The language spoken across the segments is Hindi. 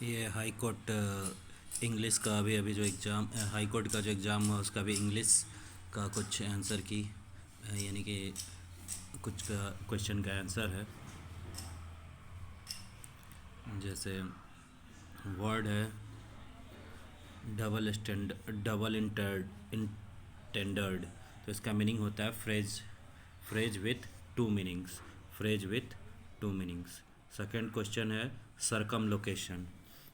ये हाई कोर्ट इंग्लिश का अभी अभी जो एग्ज़ाम हाई कोर्ट का जो एग्ज़ाम हुआ उसका भी इंग्लिश का कुछ आंसर की यानी कि कुछ का क्वेश्चन का आंसर है। जैसे वर्ड है डबल इंटेंडर्ड, तो इसका मीनिंग होता है phrase phrase with two meanings phrase with two meanings. Second question है सरकम लोकेशन,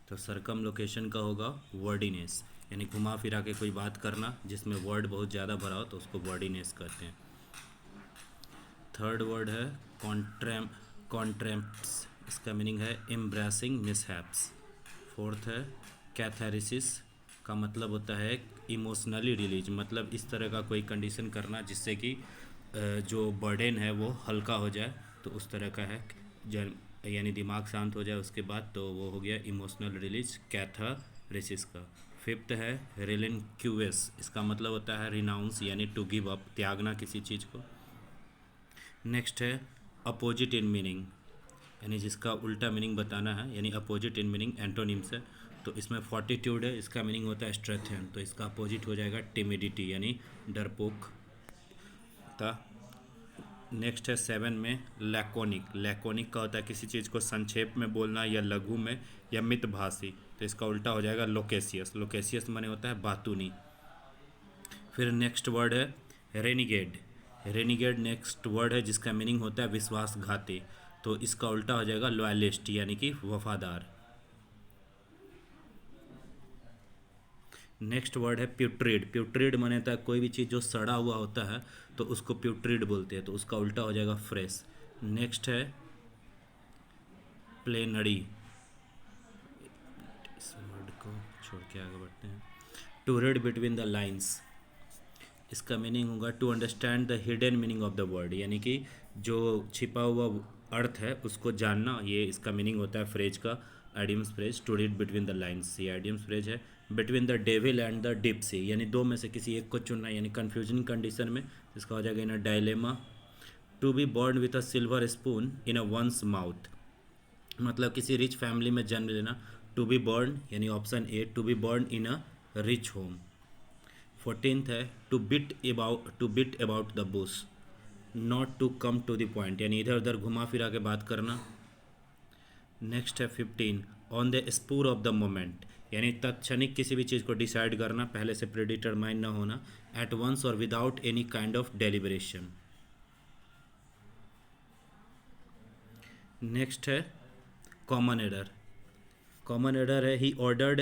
तो सरकम लोकेशन का होगा वर्डिनेस, यानी घुमा फिरा के कोई बात करना जिसमें वर्ड बहुत ज़्यादा भरा हो तो उसको वर्डिनेस कहते हैं। थर्ड वर्ड है कॉन्ट्रैम्प्स, इसका मीनिंग है एम्ब्रेसिंग मिसहैप्स। फोर्थ है कैथेरिसिस, का मतलब होता है इमोशनली रिलीज, मतलब इस तरह का कोई कंडीशन करना जिससे कि जो बर्डन है वो हल्का हो जाए, तो उस तरह का है यानी दिमाग शांत हो जाए उसके बाद, तो वो हो गया इमोशनल रिलीज कैथेरिसिस का। फिफ्थ है रिलिंक्विश, इसका मतलब होता है रिनाउंस यानी टू गिव अप, त्यागना किसी चीज़ को। नेक्स्ट है अपोजिट इन मीनिंग, यानी जिसका उल्टा मीनिंग बताना है, यानी अपोजिट इन मीनिंग एंटोनिम्स है। तो इसमें फॉर्टिट्यूड है, इसका मीनिंग होता है स्ट्रेंथ, तो इसका अपोजिट हो जाएगा टिमिडिटी यानी डरपोक था। नेक्स्ट है सेवन में लैकोनिक, लैकोनिक का होता है किसी चीज़ को संक्षेप में बोलना या लघु में या मितभाषी, तो इसका उल्टा हो जाएगा लोकेसियस, लोकेसियस माने होता है बातूनी। फिर नेक्स्ट वर्ड है रेनिगेड, रेनिगेड नेक्स्ट वर्ड है जिसका मीनिंग होता है विश्वासघाती, तो इसका उल्टा हो जाएगा लॉयलिस्ट यानी कि वफादार। नेक्स्ट वर्ड है प्यूट्रिड, प्यूट्रिड माने होता है कोई भी चीज़ जो सड़ा हुआ होता है तो उसको प्यूट्रिड बोलते हैं, तो उसका उल्टा हो जाएगा फ्रेश। नेक्स्ट है प्लेनरी, इस वर्ड को छोड़ के आगे बढ़ते हैं। To read between the lines, इसका मीनिंग होगा to understand the hidden meaning of the word, यानी कि जो छिपा हुआ अर्थ है उसको जानना, ये इसका मीनिंग होता है फ्रेज का idioms phrase to read between the lines, ये आइडियम्स फ्रेज है। Between the devil and the deep sea, यानी दो में से किसी एक को चुनना, यानी कन्फ्यूजन कंडीशन में, इसका हो जाएगा in a dilemma. To be born with a silver spoon in a one's mouth, मतलब किसी रिच फैमिली में जन्म लेना। टू बी बॉर्न यानी option A to be born in a rich home. 14th है to bit about the bush, not to come to the point, यानी इधर उधर घुमा फिरा के बात करना। नेक्स्ट है 15 on the spur of the moment, यानी तत्क्षणिक किसी भी चीज़ को डिसाइड करना, पहले से प्रीडिटरमाइन ना होना, एट वंस और without any kind of deliberation. Next है कॉमन एरर, कॉमन एरर है he ordered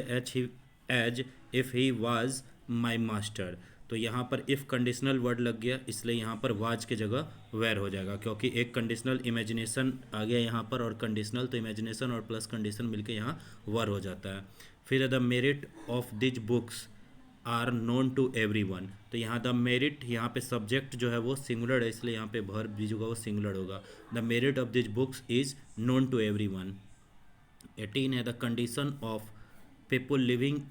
as if he was my master, तो यहाँ पर इफ़ कंडीशनल वर्ड लग गया इसलिए यहाँ पर वाज की जगह वेर हो जाएगा, क्योंकि एक कंडीशनल इमेजिनेशन आ गया यहाँ पर और कंडीशनल, तो इमेजिनेशन और प्लस कंडीशन मिलके यहाँ वर हो जाता है। फिर the merit of these books are known to everyone, तो यहाँ द मेरिट, यहाँ पे सब्जेक्ट जो है वो सिंगुलर है इसलिए यहाँ पे वर्ब भी जो होगा वो सिंगुलर होगा। The merit of these books is known to everyone. 18 है the condition of people living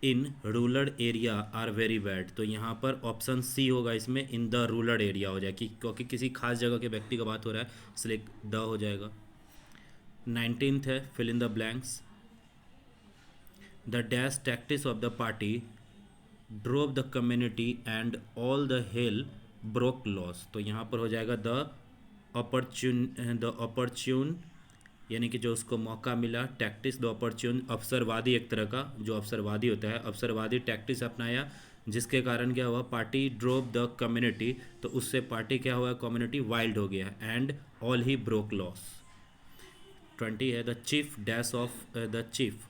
in rural area are very bad, तो यहाँ पर ऑप्शन सी होगा इसमें, इन द रूरल एरिया हो जाएगी क्योंकि किसी खास जगह के व्यक्ति का बात हो रहा है इसलिए द हो जाएगा। 19th है fill in the blanks, the dash tactics of the party drove the community and all the hell broke loose, तो यहाँ पर हो जाएगा द अपॉर्चून यानी कि जो उसको मौका मिला, टैक्टिस द अपॉर्चून, अवसरवादी एक तरह का जो अवसरवादी होता है, अवसरवादी टैक्टिस अपनाया जिसके कारण क्या हुआ, पार्टी ड्रोव द कम्युनिटी, तो उससे पार्टी क्या हुआ, कम्युनिटी वाइल्ड हो गया, and all he broke loss. 20 है the chief dash of the chief,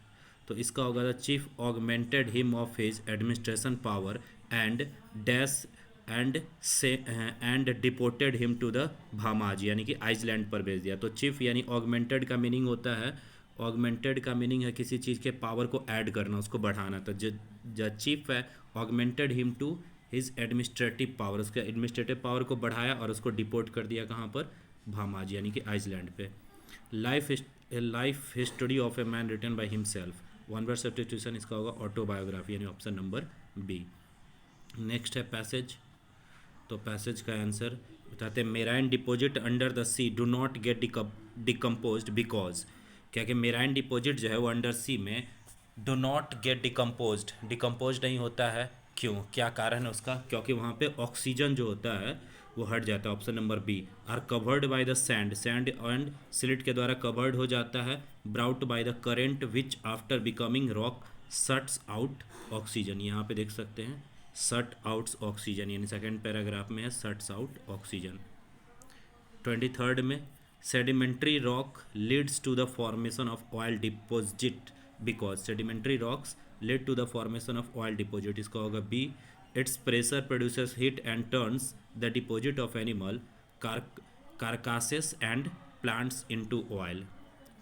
तो इसका होगा the chief augmented him of his administration power and dash and deported him to the Bahamas, यानी कि आइसलैंड पर भेज दिया। तो चीफ यानी ऑगमेंटेड का मीनिंग होता है, ऑगमेंटेड का मीनिंग है किसी चीज़ के पावर को ऐड करना, उसको बढ़ाना, तो जो चीफ है augmented him to his administrative power, उसके एडमिनिस्ट्रेटिव पावर को बढ़ाया और उसको डिपोर्ट कर दिया कहाँ पर, भामाज यानी कि आइसलैंड पे। Life history of a man written by himself, one word substitution, इसका होगा ऑटोबायोग्राफी यानी ऑप्शन नंबर बी। नेक्स्ट है पैसेज, तो पैसेज का आंसर बताते हैं marine deposit under the sea do not get decompose because, क्या कि मेराइन डिपॉजिट जो है वो अंडर सी में डो नॉट गेट डिकम्पोज नहीं होता है। क्यों, क्या कारण है उसका? क्योंकि वहाँ पे ऑक्सीजन जो होता है वो हट जाता है। Option number B. Are covered by the sand and silt के द्वारा कवर्ड हो जाता है। Brought by the current which after becoming rock shuts out oxygen. यहाँ पे देख सकते हैं सट आउट्स ऑक्सीजन, यानी सेकेंड पैराग्राफ में है सट्स आउट ऑक्सीजन। 23rd में sedimentary rock leads to the formation of oil deposit because sedimentary rocks lead to the formation of oil deposit. इसका होगा B. Its pressure produces heat and turns the deposit of animal carcasses and plants into oil.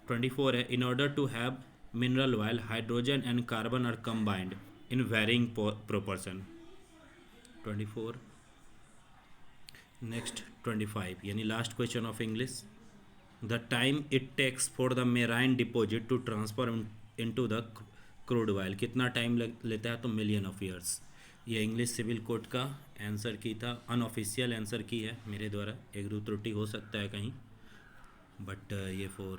24 है in order to have mineral oil hydrogen and carbon are combined in varying proportion. 24 next 25 यानी last question of English. The time it takes for the marine deposit to transfer into the crude oil, कितना टाइम लेता है? तो मिलियन ऑफ ईयर्स। ये इंग्लिश सिविल कोड का आंसर की था, अनऑफिशियल आंसर की है मेरे द्वारा, एक दो त्रुटि हो सकता है कहीं, बट ये फॉर